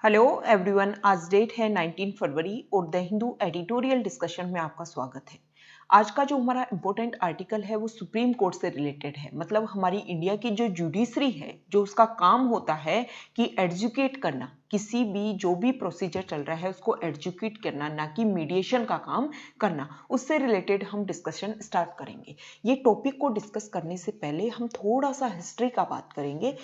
Hello everyone, आज date है 19 फरवरी और द हिंदू एडिटोरियल डिस्कशन में आपका स्वागत है। आज का जो हमारा इम्पोर्टेंट आर्टिकल है वो सुप्रीम कोर्ट से रिलेटेड है। मतलब हमारी इंडिया की जो जुडिशरी है, जो उसका काम होता है कि एडजुकेट करना, किसी भी जो भी प्रोसीजर चल रहा है उसको एडजुकेट करना, ना कि मीडिएशन का काम करना। उससे रिलेटेड हम डिस्कशन स्टार्ट करेंगे। ये टॉपिक को डिस्कस करने से पहले हम थोड़ा सा हिस्ट्री का बात करेंगे।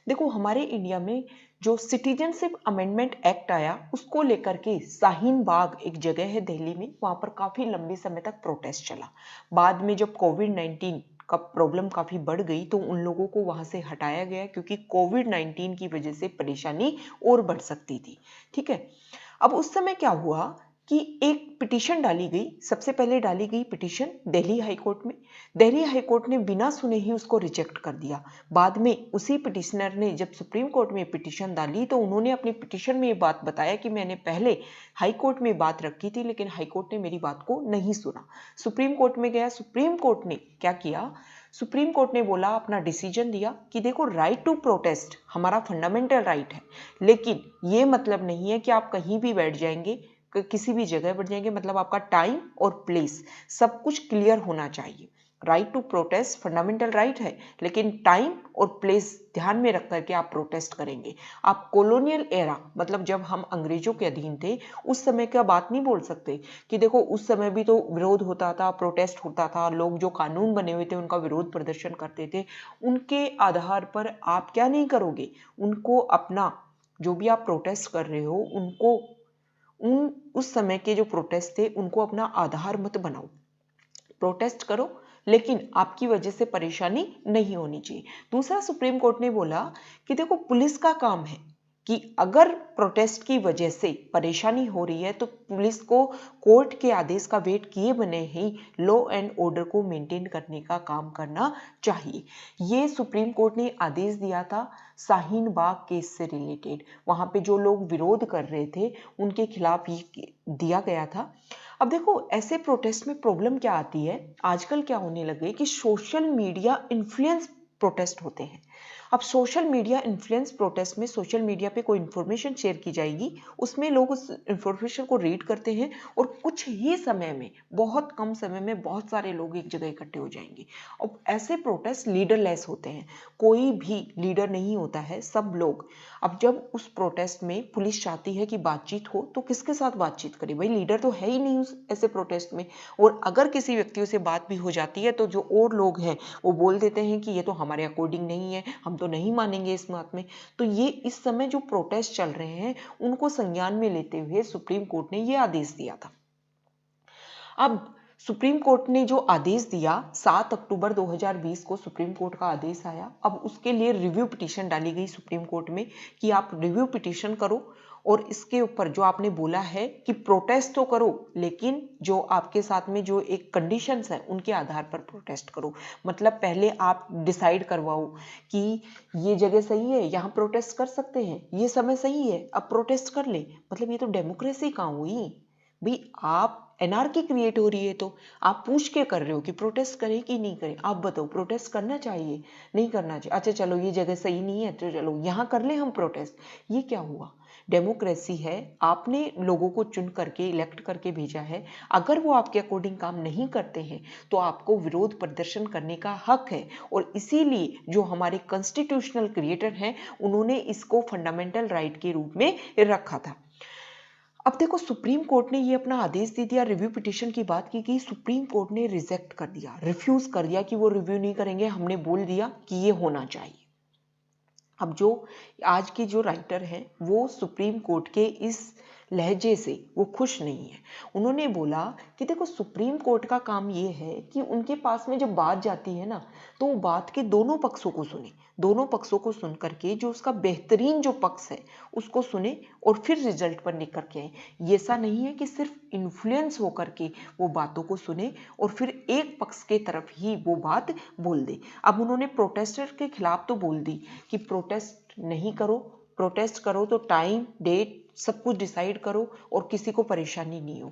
देखो, हमारे इंडिया में जो सिटीजनशिप अमेंडमेंट एक्ट आया उसको लेकर के शाहीन बाग एक जगह है दिल्ली में, वहां पर काफी लंबे समय तक प्रोटेस्ट चला। बाद में जब कोविड-19 का प्रॉब्लम काफी बढ़ गई तो उन लोगों को वहां से हटाया गया, क्योंकि कोविड-19 की वजह से परेशानी और बढ़ सकती थी। ठीक है, अब उस समय क्या हुआ कि एक पिटीशन डाली गई। सबसे पहले डाली गई पिटीशन दिल्ली हाई कोर्ट में। दिल्ली हाई कोर्ट ने बिना सुने ही उसको रिजेक्ट कर दिया। बाद में उसी पिटिशनर ने जब सुप्रीम कोर्ट में पिटीशन डाली तो उन्होंने अपनी पिटीशन में ये बात बताया कि मैंने पहले हाई कोर्ट में बात रखी थी, लेकिन हाई कोर्ट ने मेरी बात को नहीं सुना। सुप्रीम कोर्ट में गया। सुप्रीम कोर्ट ने क्या किया? सुप्रीम कोर्ट ने बोला, अपना डिसीजन दिया कि देखो, राइट टू प्रोटेस्ट हमारा फंडामेंटल राइट है, लेकिन ये मतलब नहीं है कि आप कहीं भी बैठ जाएंगे, किसी भी जगह बैठ जाएंगे। मतलब आपका टाइम और प्लेस सब कुछ क्लियर होना चाहिए। Right to protest fundamental right है, लेकिन टाइम और प्लेस ध्यान में रख करके आप प्रोटेस्ट करेंगे। आप कॉलोनियल एरा, मतलब जब हम अंग्रेजों के अधीन थे उस समय का बात नहीं बोल सकते कि देखो उस समय भी तो विरोध होता था, प्रोटेस्ट होता था, लोग जो कानून बने हुए थे उनका विरोध प्रदर्शन करते थे। उनके आधार पर आप क्या नहीं करोगे, उनको अपना जो भी आप प्रोटेस्ट कर रहे हो उनको उस समय के जो प्रोटेस्ट थे उनको अपना आधार मत बनाओ। प्रोटेस्ट करो, लेकिन आपकी वजह से परेशानी नहीं होनी चाहिए। दूसरा, सुप्रीम कोर्ट ने बोला कि देखो, पुलिस का काम है कि अगर प्रोटेस्ट की वजह से परेशानी हो रही है तो पुलिस को कोर्ट के आदेश का वेट किए बने ही लॉ एंड ऑर्डर को मेंटेन करने का काम करना चाहिए। ये सुप्रीम कोर्ट ने आदेश दिया था शाहीन बाग केस से रिलेटेड। वहां पे जो लोग विरोध कर रहे थे उनके खिलाफ ये दिया गया था। अब देखो, ऐसे प्रोटेस्ट में प्रॉब्लम क्या आती है, आजकल क्या होने लगे कि सोशल मीडिया इन्फ्लुएंस प्रोटेस्ट होते हैं। अब सोशल मीडिया इन्फ्लुएंस प्रोटेस्ट में सोशल मीडिया पे कोई इन्फॉर्मेशन शेयर की जाएगी, उसमें लोग उस इन्फॉर्मेशन को रीड करते हैं और कुछ ही समय में, बहुत कम समय में बहुत सारे लोग एक जगह इकट्ठे हो जाएंगे। अब ऐसे प्रोटेस्ट लीडरलेस होते हैं, कोई भी लीडर नहीं होता है, सब लोग। अब जब उस प्रोटेस्ट में पुलिस चाहती है कि बातचीत हो तो किसके साथ बातचीत करे? भाई, लीडर तो है ही नहीं उस ऐसे प्रोटेस्ट में। और अगर किसी व्यक्तियों से बात भी हो जाती है तो जो और लोग हैं वो बोल देते हैं कि ये तो हमारे अकॉर्डिंग नहीं है, हम तो नहीं मानेंगे इस बात में। तो ये इस समय जो प्रोटेस्ट चल रहे हैं उनको संज्ञान में लेते हुए सुप्रीम कोर्ट ने ये आदेश दिया था। अब सुप्रीम कोर्ट ने जो आदेश दिया, 7 अक्टूबर 2020 को सुप्रीम कोर्ट का आदेश आया। अब उसके लिए रिव्यू पिटीशन डाली गई सुप्रीम कोर्ट में कि आप रिव्यू पिटीशन करो और इसके ऊपर जो आपने बोला है कि प्रोटेस्ट तो करो, लेकिन जो आपके साथ में जो एक कंडीशंस है उनके आधार पर प्रोटेस्ट करो। मतलब पहले आप डिसाइड करवाओ कि ये जगह सही है, यहाँ प्रोटेस्ट कर सकते हैं, ये समय सही है, अब प्रोटेस्ट कर ले। मतलब ये तो डेमोक्रेसी कहाँ हुई भाई? आप एनआरकी क्रिएट हो रही है तो आप पूछ के कर रहे हो कि प्रोटेस्ट करें कि नहीं करें। आप बताओ, प्रोटेस्ट करना चाहिए नहीं करना चाहिए? अच्छा चलो, ये जगह सही नहीं है तो चलो यहाँ कर ले हम प्रोटेस्ट। ये क्या हुआ? डेमोक्रेसी है, आपने लोगों को चुन करके इलेक्ट करके भेजा है। अगर वो आपके अकॉर्डिंग काम नहीं करते हैं तो आपको विरोध प्रदर्शन करने का हक है। और इसीलिए जो हमारे कॉन्स्टिट्यूशनल क्रिएटर हैं उन्होंने इसको फंडामेंटल राइट के रूप में रखा था। अब देखो, सुप्रीम कोर्ट ने ये अपना आदेश दे दिया, रिव्यू पिटीशन की बात की गई, सुप्रीम कोर्ट ने रिजेक्ट कर दिया, रिफ्यूज कर दिया कि वो रिव्यू नहीं करेंगे, हमने बोल दिया कि ये होना चाहिए। अब जो आज के जो राइटर हैं वो सुप्रीम कोर्ट के इस लहजे से वो खुश नहीं है। उन्होंने बोला कि देखो, सुप्रीम कोर्ट का काम ये है कि उनके पास में जब बात जाती है ना तो वो बात के दोनों पक्षों को सुने, दोनों पक्षों को सुन करके जो उसका बेहतरीन जो पक्ष है उसको सुने और फिर रिजल्ट पर निकल के आए। ये ऐसा नहीं है कि सिर्फ इन्फ्लुएंस होकर के वो बातों को सुने और फिर एक पक्ष के तरफ ही वो बात बोल दे। अब उन्होंने प्रोटेस्टर के खिलाफ तो बोल दी कि प्रोटेस्ट नहीं करो, प्रोटेस्ट करो तो टाइम डेट सब कुछ डिसाइड करो और किसी को परेशानी नहीं हो।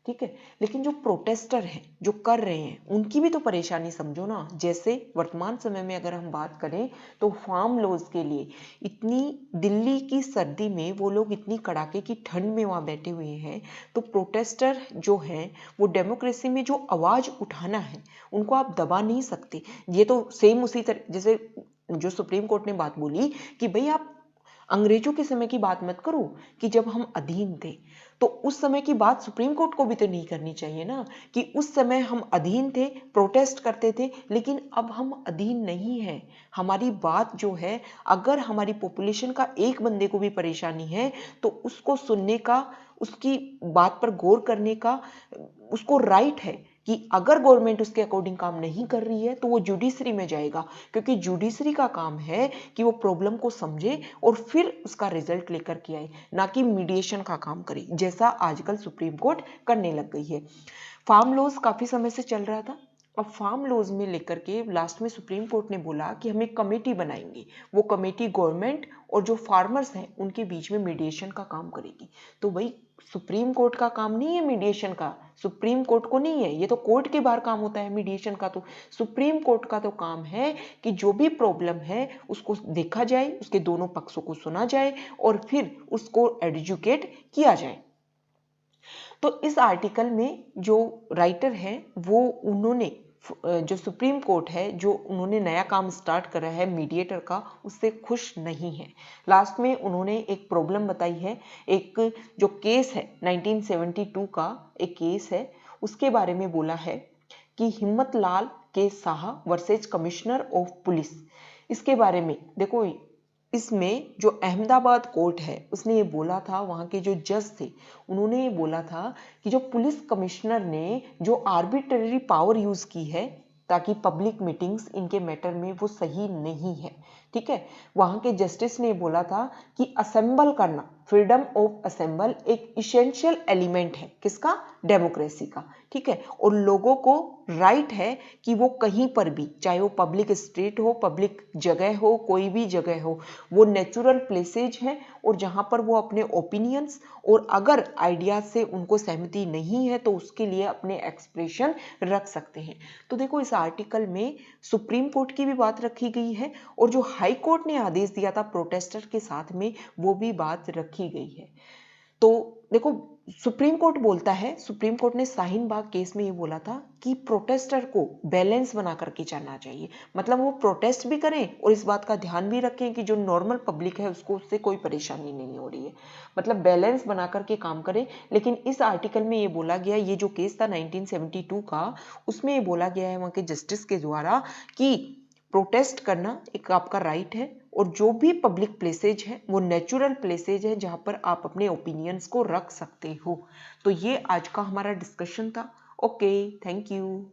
ठीक है। लेकिन जो प्रोटेस्टर हैं, जो कर रहे हैं, उनकी भी तो परेशानी समझो ना। जैसे वर्तमान समय में अगर हम बात करें तो फार्म लॉज के लिए इतनी दिल्ली की सर्दी में वो लोग इतनी कड़ाके की ठंड में वहाँ बैठे हुए हैं, तो प्रोटेस्टर जो हैं वो डेमोक्रेसी में जो आवाज़ उठाना है उनको आप दबा नहीं सकते। ये तो सेम उसी तरह जैसे जो सुप्रीम कोर्ट ने बात बोली कि भाई आप अंग्रेजों के समय की बात मत करो कि जब हम अधीन थे, तो उस समय की बात सुप्रीम कोर्ट को भी तो नहीं करनी चाहिए ना कि उस समय हम अधीन थे, प्रोटेस्ट करते थे, लेकिन अब हम अधीन नहीं हैं। हमारी बात जो है, अगर हमारी पॉपुलेशन का एक बंदे को भी परेशानी है तो उसको सुनने का, उसकी बात पर गौर करने का उसको राइट है कि अगर गवर्नमेंट उसके अकॉर्डिंग काम नहीं कर रही है तो वो जुडिशरी में जाएगा, क्योंकि जुडिशरी का काम है कि वो प्रॉब्लम को समझे और फिर उसका रिजल्ट लेकर के आए, ना कि मीडिएशन का काम करे, जैसा आजकल सुप्रीम कोर्ट करने लग गई है। फार्म लॉज काफी समय से चल रहा था। अब फार्म लॉज में लेकर के लास्ट में सुप्रीम कोर्ट ने बोला कि हम एक कमेटी बनाएंगे, वो कमेटी गवर्नमेंट और जो फार्मर्स हैं उनके बीच में मीडिएशन का काम करेगी। तो भाई सुप्रीम कोर्ट का काम नहीं है मीडिएशन का, सुप्रीम कोर्ट को नहीं है, ये तो कोर्ट के बाहर काम होता है मीडिएशन का। तो सुप्रीम कोर्ट का तो काम है कि जो भी प्रॉब्लम है उसको देखा जाए, उसके दोनों पक्षों को सुना जाए और फिर उसको एडजुकेट किया जाए। तो इस आर्टिकल में जो राइटर है वो उन्होंने जो सुप्रीम कोर्ट है, जो उन्होंने नया काम स्टार्ट करा है मीडिएटर का, उससे खुश नहीं है। लास्ट में उन्होंने एक प्रॉब्लम बताई है, एक जो केस है 1972 का एक केस है, उसके बारे में बोला है कि हिम्मत लाल के Saha versus commissioner of police. इसके बारे में देखो, इसमें जो अहमदाबाद कोर्ट है उसने ये बोला था, वहाँ के जो जज थे उन्होंने ये बोला था कि जो पुलिस कमिश्नर ने जो आर्बिट्ररी पावर यूज की है ताकि पब्लिक मीटिंग्स इनके मैटर में, वो सही नहीं है। ठीक है, वहाँ के जस्टिस ने बोला था कि असेंबल करना, फ्रीडम ऑफ असेंबल एक इसेंशियल एलिमेंट है किसका, डेमोक्रेसी का। ठीक है, और लोगों को राइट है कि वो कहीं पर भी, चाहे वो पब्लिक स्ट्रीट हो, पब्लिक जगह हो, कोई भी जगह हो, वो नेचुरल प्लेसेज हैं और जहाँ पर वो अपने ओपिनियंस और अगर आइडियाज से उनको सहमति नहीं है तो उसके लिए अपने एक्सप्रेशन रख सकते हैं। तो देखो इस आर्टिकल में सुप्रीम कोर्ट की भी बात रखी गई है और जो हाई कोर्ट ने आदेश दिया था प्रोटेस्टर के साथ में, वो भी बात रखी गई है। तो देखो सुप्रीम कोर्ट बोलता है, सुप्रीम कोर्ट ने शाहीन बाग केस में ये बोला था कि प्रोटेस्टर को बैलेंस बना करके चलना चाहिए, मतलब वो प्रोटेस्ट भी करें और इस बात का ध्यान भी रखें कि जो नॉर्मल पब्लिक है उसको उससे कोई परेशानी नहीं हो रही है, मतलब बैलेंस बना करके काम करें। लेकिन इस आर्टिकल में ये बोला गया, ये जो केस था 1972 का, उसमें ये बोला गया है वहाँ के जस्टिस के द्वारा कि प्रोटेस्ट करना एक आपका राइट है और जो भी पब्लिक प्लेसेज है वो नेचुरल प्लेसेज है जहां पर आप अपने ओपिनियंस को रख सकते हो। तो ये आज का हमारा डिस्कशन था। Okay, thank you.